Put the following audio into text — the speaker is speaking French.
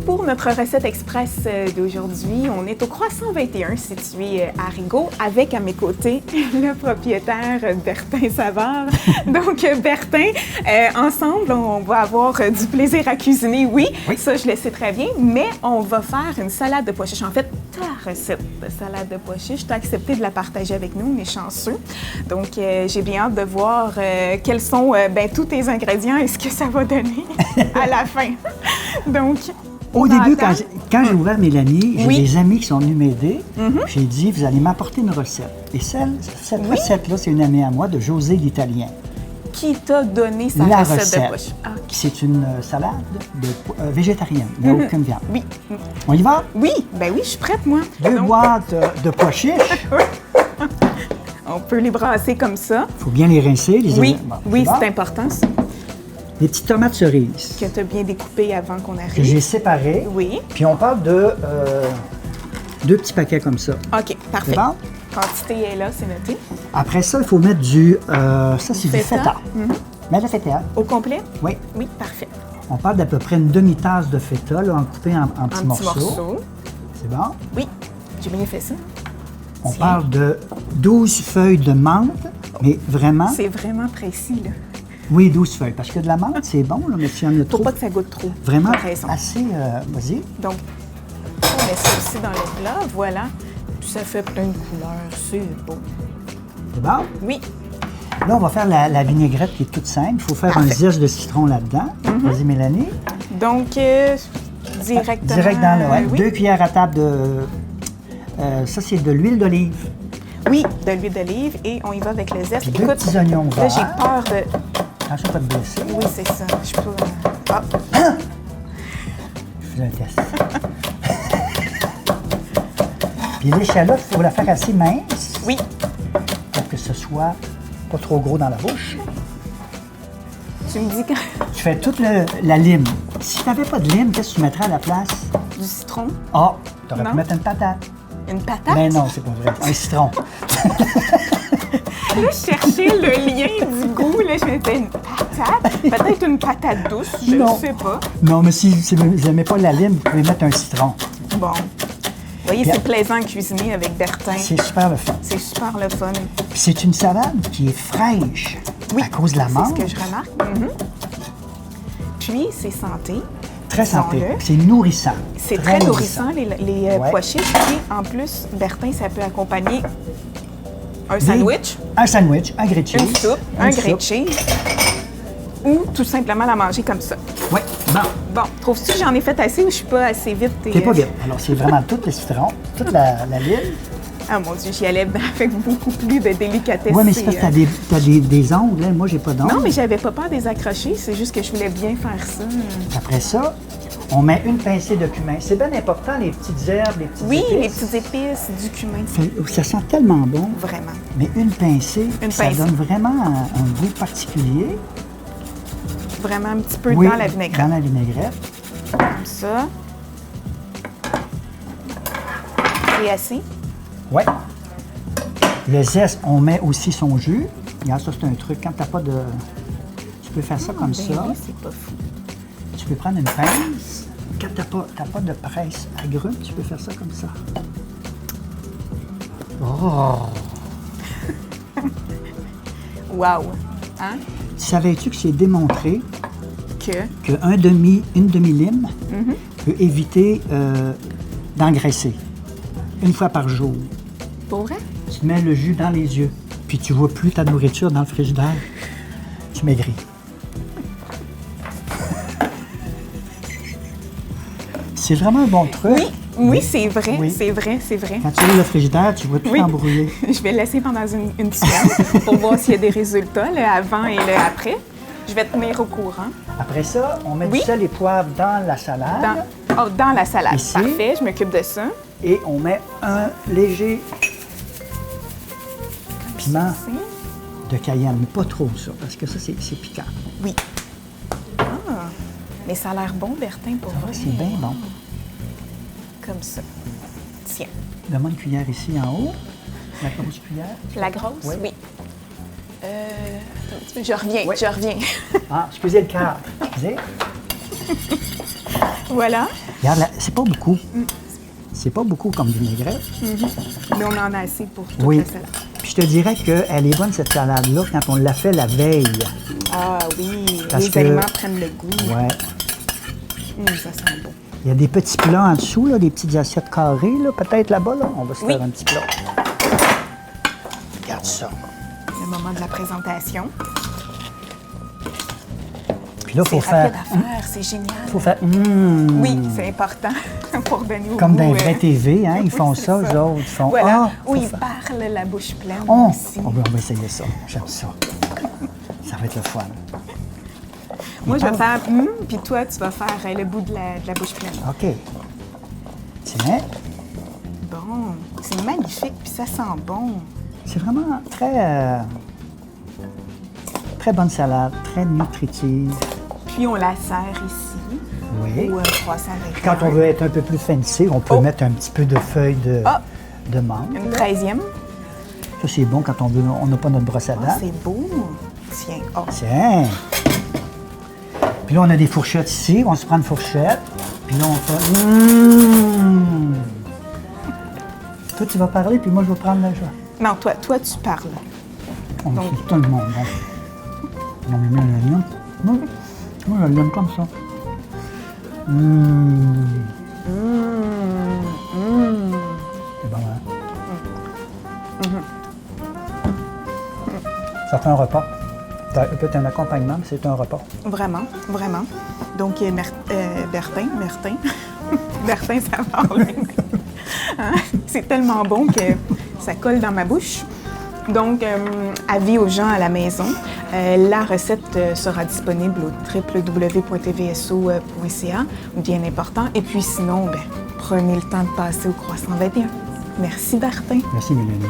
pour notre recette express d'aujourd'hui. On est au Croissant 21, situé à Rigaud, avec à mes côtés le propriétaire Bertin Savard. Donc, Bertin, ensemble, on va avoir du plaisir à cuisiner, oui, ça je le sais très bien, mais on va faire une salade de pois chiches. En fait, ta recette de salade de pois chiches, tu as accepté de la partager avec nous, on est chanceux. Donc, j'ai bien hâte de voir quels sont tous tes ingrédients et ce que ça va donner à la fin. Donc, au début, quand j'ai ouvert Mélanie, j'ai des amis qui sont venus m'aider. J'ai dit, vous allez m'apporter une recette. Et cette recette-là, c'est une amie à moi de José l'Italien. Qui t'a donné sa recette de pois chiches? Ah. C'est une salade végétarienne, il n'y a aucune viande. Oui. On y va? Oui, ben oui, je suis prête, moi. Deux boîtes de pois chiches. On peut les brasser comme ça. Il faut bien les rincer. Oui, c'est important, ça. Des petites tomates cerises. Que tu as bien découpées avant qu'on arrive. Que j'ai séparées. Oui. Puis on parle de 2 petits paquets comme ça. OK, parfait. C'est bon? Quantité est là, c'est noté. Après ça, il faut mettre du... ça, c'est du feta. Mets le feta. Au complet? Oui. Oui, parfait. On parle d'à peu près une demi-tasse de feta, là, en coupé en petits morceaux. C'est bon? Oui, j'ai bien fait ça. On parle de 12 feuilles de menthe, mais vraiment... C'est vraiment précis, là. Oui, 12 feuilles, parce que de la menthe, c'est bon, là, mais s'il y en a trop... Faut pas que ça goûte trop. Vraiment assez... vas-y. Donc, on met ça aussi dans le plat, voilà. Puis ça fait plein de couleurs, c'est beau. C'est bon? Oui. Là, on va faire la vinaigrette qui est toute simple. Il faut faire un zeste de citron là-dedans. Vas-y, Mélanie. Donc, directement... Direct dans le... Oui. 2 cuillères à table de... ça, c'est de l'huile d'olive. Oui, de l'huile d'olive et on y va avec le zeste. Puis 2 petits oignons verts. Là, j'ai peur de... Attention, pas de blesser. Oui, c'est ça. Je peux... Je fais un test. Puis l'échalote, il faut la faire assez mince. Oui. Pour que ce soit pas trop gros dans la bouche. Tu me dis quand... Tu fais toute la lime. Si tu n'avais pas de lime, qu'est-ce que tu mettrais à la place? Du citron. Ah, tu aurais pu mettre une patate. Une patate? Mais non, c'est pas vrai. Un citron. Là, je cherchais le lien du goût. Là, je me disais, une patate? Peut-être une patate douce, je ne sais pas. Non, mais si vous n'aimez pas la lime, vous pouvez mettre un citron. Bon. Vous voyez, c'est plaisant à cuisiner avec Bertin. C'est super le fun. C'est super le fun. Puis c'est une salade qui est fraîche à cause de la menthe. C'est ce que je remarque. Puis, c'est santé. Très santé. C'est nourrissant. C'est très nourrissant, les pois chiches. Puis, en plus, Bertin, ça peut accompagner un sandwich. Un sandwich, un grilled cheese. Une soupe, un grilled cheese. Ou tout simplement la manger comme ça. Oui, bon. Bon, trouves-tu que j'en ai fait assez ou je suis pas assez vite? T'es pas vite. Alors, c'est vraiment tout le citron, toute la lime. Ah mon Dieu, j'y allais avec beaucoup plus de délicatesse. Oui, mais c'est parce que t'as des ongles, hein? Moi, j'ai pas d'ongles. Non, mais j'avais pas peur des accrocher, c'est juste que je voulais bien faire ça. Après ça, on met une pincée de cumin. C'est bien important, les petites herbes, les petites épices. Oui, les petites épices, du cumin. Ça sent tellement bon. Vraiment. Mais une pincée, ça donne vraiment un goût particulier. Vraiment un petit peu dans la vinaigrette. Dans la vinaigrette. Comme ça. Et assez? Oui. Le zeste, on met aussi son jus. Regarde, ça, c'est un truc. Quand tu n'as pas de... Tu peux faire ça comme ça. Oui, c'est pas fou. Tu peux prendre une pince. Quand tu n'as pas de presse agrume, tu peux faire ça comme ça. Oh! Wow! Hein? Savais-tu que c'est démontré que une demi-lime peut éviter d'engraisser 1 fois par jour? Pour vrai? Tu mets le jus dans les yeux, puis tu vois plus ta nourriture dans le frigidaire. Tu maigris. C'est vraiment un bon truc. Oui, c'est vrai, c'est vrai, c'est vrai. Quand tu ouvres le frigidaire, tu vois tout embrouillé. Je vais le laisser pendant une semaine pour voir s'il y a des résultats, le avant et le après. Je vais te tenir au courant. Après ça, on met du sel et poivre dans la salade. Dans la salade. Ici. Parfait, je m'occupe de ça. Et on met un léger piment de Cayenne, mais pas trop ça, parce que ça, c'est piquant. Oui. Ah, mais ça a l'air bon, Bertin, pour vrai. C'est bien bon. Comme ça. Tiens. Donne-moi une cuillère ici en haut. La grosse cuillère. La grosse? Oui. Je reviens. Ah, excusez le cadre. Excusez. Voilà. Regarde, c'est pas beaucoup. C'est pas beaucoup comme vinaigrette. Mais on en a assez pour toute Oui. la salade. Puis je te dirais qu'elle est bonne, cette salade-là, quand on l'a fait la veille. Ah oui, Parce les que- aliments prennent le goût. Ouais. Ça sent bon. Il y a des petits plats en dessous, là, des petites assiettes carrées, là, peut-être là-bas. Là. On va se Oui. faire un petit plat. Regarde ça. Le moment de la présentation. Puis là, il C'est faut rapide faire... à faire, c'est génial. Faut faire... Oui, c'est important pour donner au Comme goût, dans les vraies TV, hein, ils oui, font c'est ça, eux autres. Ils font... Voilà, faut où ils faire- parlent la bouche pleine Oh! aussi. On va essayer ça. J'aime ça. Ça va être le fun. Moi, je vais faire puis toi, tu vas faire le bout de la bouche pleine. OK. Tiens. Bon, c'est magnifique, puis ça sent bon. C'est vraiment très... très bonne salade, très nutritive. Puis on la sert ici, Oui. au croissant avec Puis quand on veut être un peu plus fancy, on peut mettre un petit peu de feuilles de menthe. Une 13e. Ça, c'est bon quand on n'a pas notre brosse à Ah, dents. c'est beau. Tiens, oh. Tiens! Puis là, on a des fourchettes ici. On se prend une fourchette. Puis là, on fait... Toi, tu vas parler, puis moi, je vais prendre la joie. Non, toi, tu parles. On Donc- fait tout le monde. On met bien l'oignon. Moi, je l'aime comme ça. C'est bon, hein? Ça fait un repas. Ça peut être un accompagnement, mais c'est un repas. Vraiment, vraiment. Donc, Bertin, Bertin, ça parle. Hein? C'est tellement bon que ça colle dans ma bouche. Donc, avis aux gens à la maison, la recette sera disponible au www.tvso.ca, bien important. Et puis sinon, prenez le temps de passer au Croissant 21. Merci, Bertin. Merci, Mélanie.